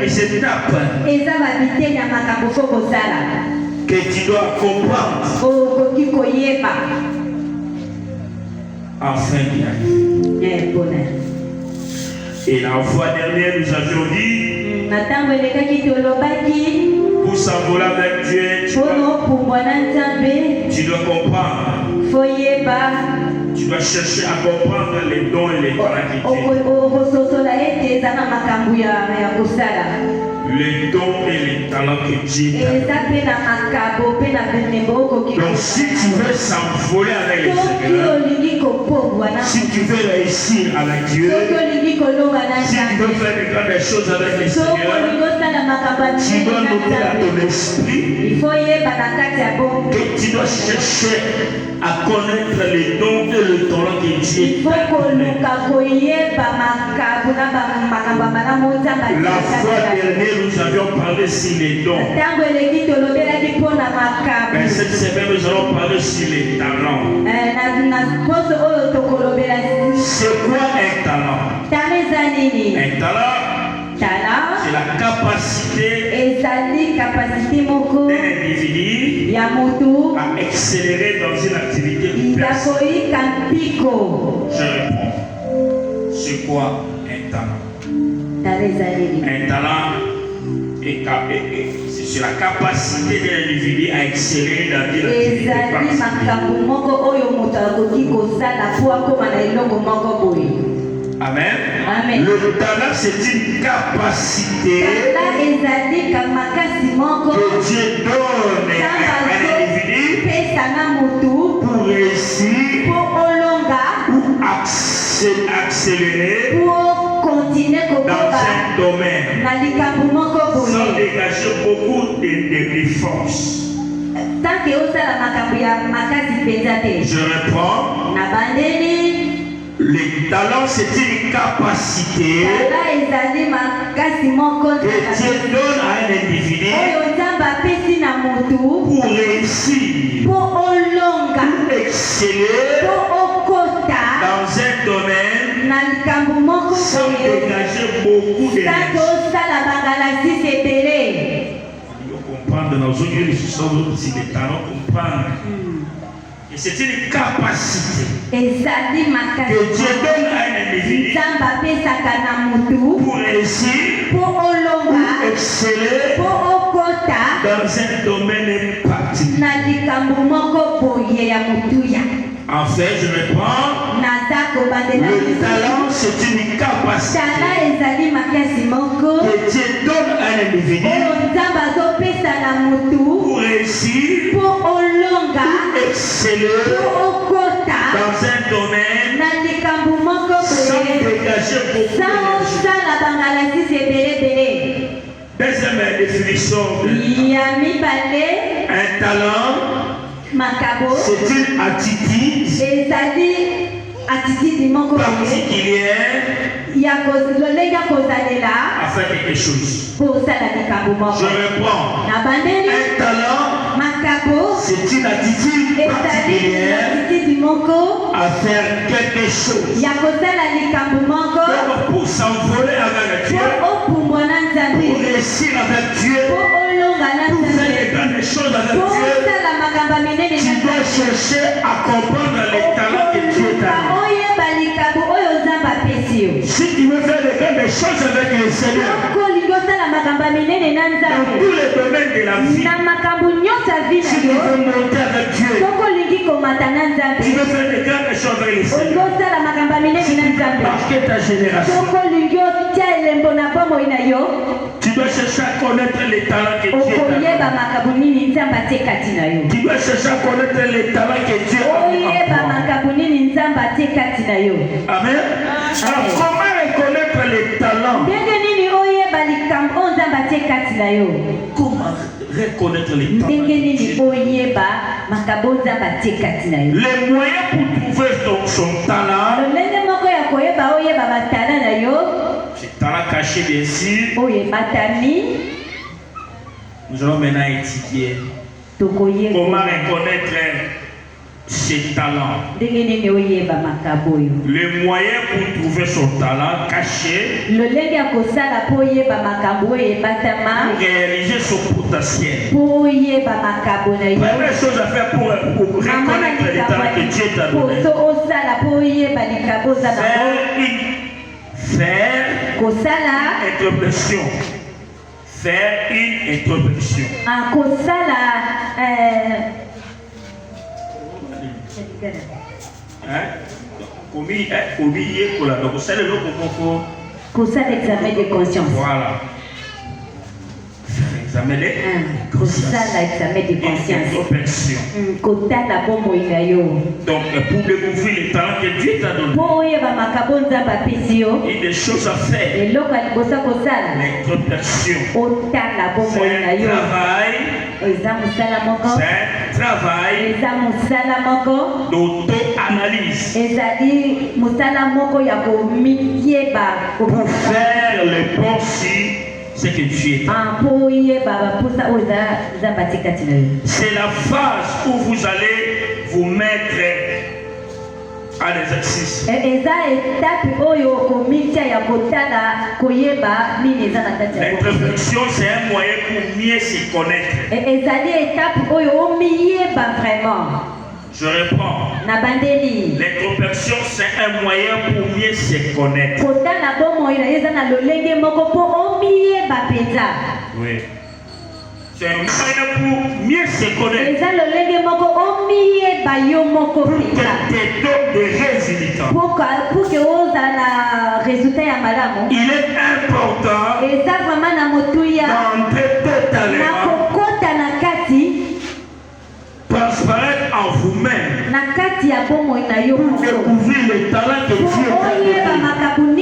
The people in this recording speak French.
les étapes que tu dois comprendre afin d'y arriver. Et la fois dernière, nous avions dit pour s'envoler avec Dieu, tu dois comprendre. Tu dois chercher à comprendre les dons et les talents qui les dons et les talents que Dieu t'a. Donc si tu veux s'envoler avec les Seigneurs, si tu veux réussir avec Dieu, si tu veux faire de grandes choses avec les Seigneurs, tu dois noter à ton esprit que tu dois chercher à connaître les dons et le talent que Dieu t'a. La fois dernière, nous avions parlé sur les dons. Mais cette semaine, nous allons parler sur les talents. C'est quoi un talent? Un talent, c'est la capacité d'un individu à accélérer dans une activité ou personne. Je réponds. C'est quoi un talent? Un talent, c'est la capacité d'un individu à accélérer dans une activité particulière. Amen. Le talent, c'est une capacité que Dieu donne à un individu pour réussir ou accélérer dans un domaine sans dégager beaucoup de force. Je réponds. Les talents, c'est une capacité que Dieu donne à un individu pour réussir, pour exceller dans un domaine sans dégager beaucoup d'énergie. Il faut comprendre dans nos yeux, nous sommes aussi des talents, comprendre. Et c'est une capacité que Dieu donne à un individu pour réussir, pour exceller dans un domaine particulier. En fait, je reprends. Le talent, c'est une capacité que Dieu donne à un individu pour réussir, pour exceller dans un domaine sans dégager beaucoup d'énergie. Deuxième définition de un talent, c'est une attitude particulière à faire quelque chose. Je reprends. Un talent, c'est une attitude particulière à faire quelque chose. Donc pour s'envoler avec Dieu, pour réussir avec Dieu, pour faire de grandes choses avec Dieu, tu dois chercher à comprendre les talents que Dieu t'a donné. Si tu veux faire de grandes choses avec le Seigneur, dans tous les domaines de la vie, si tu veux monter avec Dieu, tu veux faire de grandes choses avec le Seigneur, si tu veux marquer ta génération, tu dois chercher à connaître les talents que Dieu t'a donné. Tu dois chercher à connaître les talents que Dieu t'a donné. Amen. Alors comment reconnaître les talents? Comment reconnaître les talents? Les moyens pour trouver son talent, c'est talent caché bien sûr. Nous allons maintenant étudier comment reconnaître ses talents. Le moyen pour trouver son talent caché, pour réaliser son potentiel. Première chose à faire pour reconnaître les talents que Dieu t'a donné. Faire une introspection. L'examen de conscience. Voilà. Examen de conscience. Donc, pour découvrir les talents que Dieu t'a donné, il y a des choses à faire. L'introspection. C'est un travail d'auto-analyse. Pour faire le bon si ce que tu es. C'est la phase où vous allez vous mettre à l'exercice. L'introspection, c'est un moyen pour mieux se connaître. Je reprends. L'introspection, c'est un moyen pour mieux se connaître. Oui. C'est un moyen pour mieux se connaître. Pour que te donne des résultats. Il est important d'entrer totalement, transparaître en vous-même, pour découvrir les talents que Dieu t'a donné.